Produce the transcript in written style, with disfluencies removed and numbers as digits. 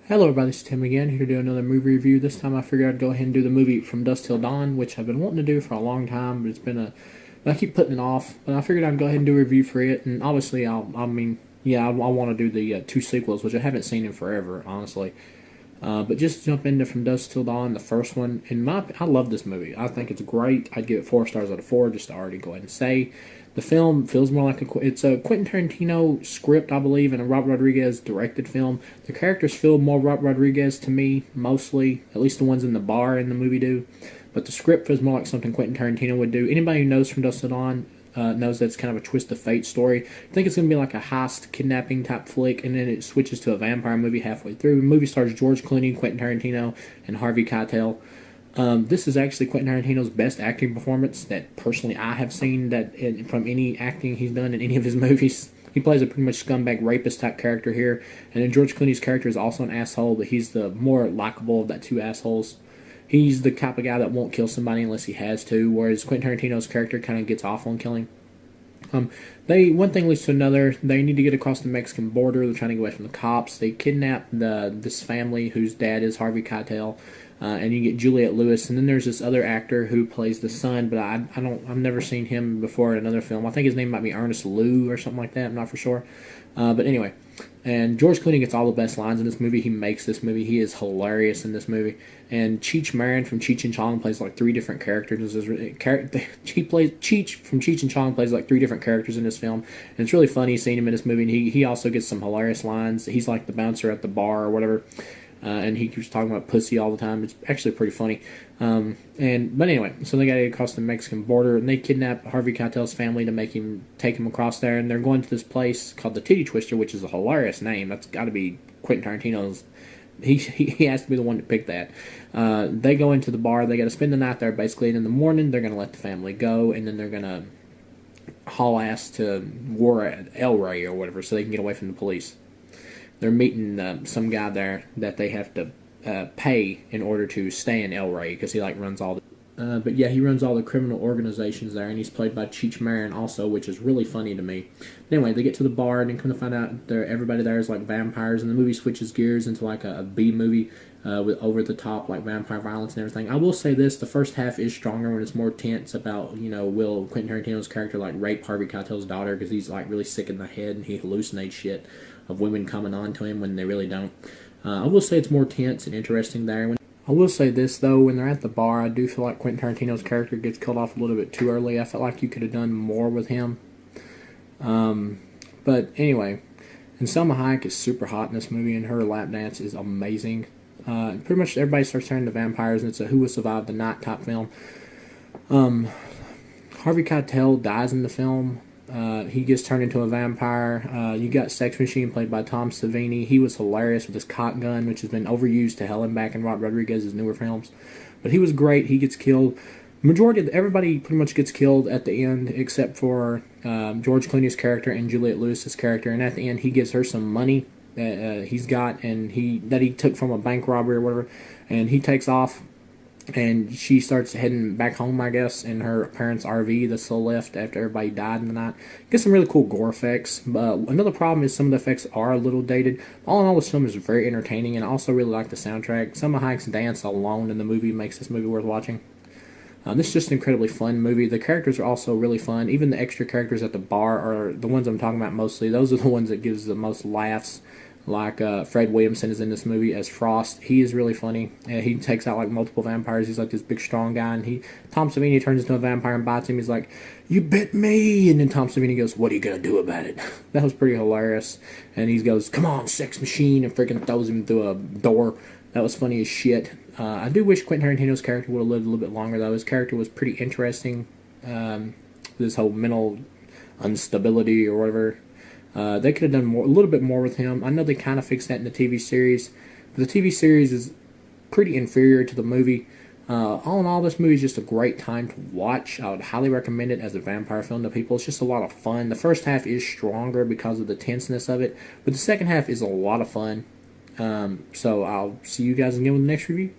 Hello everybody, this is Tim again, here to do another movie review. This time I figured I'd go ahead and do the movie From Dusk Till Dawn, which I've been wanting to do for a long time, but I keep putting it off. But I figured I'd go ahead and do a review for it, and obviously I want to do the two sequels, which I haven't seen in forever, honestly. But just jump into From Dusk Till Dawn, the first one. I love this movie. I think it's great. I'd give it 4 stars out of 4, just to already go ahead and say. The film feels more like it's a Quentin Tarantino script, I believe, and a Robert Rodriguez directed film. The characters feel more Robert Rodriguez to me, mostly. At least the ones in the bar in the movie do. But the script feels more like something Quentin Tarantino would do. Anybody who knows From Dusk Till Dawn knows that's kind of a twist of fate story. I think it's going to be like a heist, kidnapping type flick, and then it switches to a vampire movie halfway through. The movie stars George Clooney, Quentin Tarantino, and Harvey Keitel. This is actually Quentin Tarantino's best acting performance that personally I have seen from any acting he's done in any of his movies. He plays a pretty much scumbag rapist type character here, and then George Clooney's character is also an asshole, but he's the more likable of that two assholes. He's the type of guy that won't kill somebody unless he has to, whereas Quentin Tarantino's character kind of gets off on killing. One thing leads to another. They need to get across the Mexican border. They're trying to get away from the cops. They kidnap this family whose dad is Harvey Keitel, and you get Juliette Lewis. And then there's this other actor who plays the son, but I've never seen him before in another film. I think his name might be Ernest Liu or something like that. I'm not for sure. But anyway, and George Clooney gets all the best lines in this movie. He makes this movie. He is hilarious in this movie. And Cheech Marin from Cheech and Chong plays like 3 different characters. Cheech from Cheech and Chong plays like 3 different characters in this film. And it's really funny seeing him in this movie. And he also gets some hilarious lines. He's like the bouncer at the bar or whatever. And he keeps talking about pussy all the time. It's actually pretty funny. But anyway, so they got to get across the Mexican border, and they kidnap Harvey Keitel's family to take him across there. And they're going to this place called the Titty Twister, which is a hilarious name. That's got to be Quentin Tarantino's. He has to be the one to pick that. They go into the bar. They got to spend the night there basically. And in the morning, they're going to let the family go, and then they're going to haul ass to war at El Rey or whatever, so they can get away from the police. They're meeting some guy there that they have to pay in order to stay in El Rey, because he runs all the. But yeah, he runs all the criminal organizations there, and he's played by Cheech Marin also, which is really funny to me. Anyway, they get to the bar, and then come to find out everybody there is like vampires, and the movie switches gears into like a B movie with over the top like vampire violence and everything. I will say this: the first half is stronger when it's more tense about will Quentin Tarantino's character like rape Harvey Keitel's daughter, because he's like really sick in the head and he hallucinates shit of women coming on to him when they really don't. I will say it's more tense and interesting there. I will say this, though, when they're at the bar, I do feel like Quentin Tarantino's character gets killed off a little bit too early. I felt like you could have done more with him. But anyway, and Selma Hayek is super hot in this movie, and her lap dance is amazing. Pretty much everybody starts turning to vampires, and it's a who will survive the night type film. Harvey Keitel dies in the film. He gets turned into a vampire. You got Sex Machine, played by Tom Savini. He was hilarious with his cock gun, which has been overused to hell and back in Robert Rodriguez's newer films. But he was great. He gets killed. Majority of everybody pretty much gets killed at the end, except for George Clooney's character and Juliette Lewis's character. And at the end, he gives her some money that he's got, and that he took from a bank robbery or whatever. And he takes off. And she starts heading back home, I guess, in her parents' RV that's still left after everybody died in the night. Get some really cool gore effects. Another problem is some of the effects are a little dated. All in all, this film is very entertaining, and I also really like the soundtrack. Selma Hayek's dance alone in the movie makes this movie worth watching. This is just an incredibly fun movie. The characters are also really fun. Even the extra characters at the bar are the ones I'm talking about mostly. Those are the ones that gives the most laughs. Like Fred Williamson is in this movie as Frost. He is really funny. He takes out like multiple vampires. He's like this big strong guy, and Tom Savini turns into a vampire and bites him. He's like, "You bit me!" And then Tom Savini goes, "What are you gonna do about it?" That was pretty hilarious. And he goes, "Come on, sex machine!" and freaking throws him through a door. That was funny as shit. I do wish Quentin Tarantino's character would have lived a little bit longer, though. His character was pretty interesting. This whole mental instability or whatever. They could have done a little bit more with him. I know they kind of fixed that in the TV series, but the TV series is pretty inferior to the movie. All in all, this movie is just a great time to watch. I would highly recommend it as a vampire film to people. It's just a lot of fun. The first half is stronger because of the tenseness of it, but the second half is a lot of fun. So I'll see you guys again with the next review.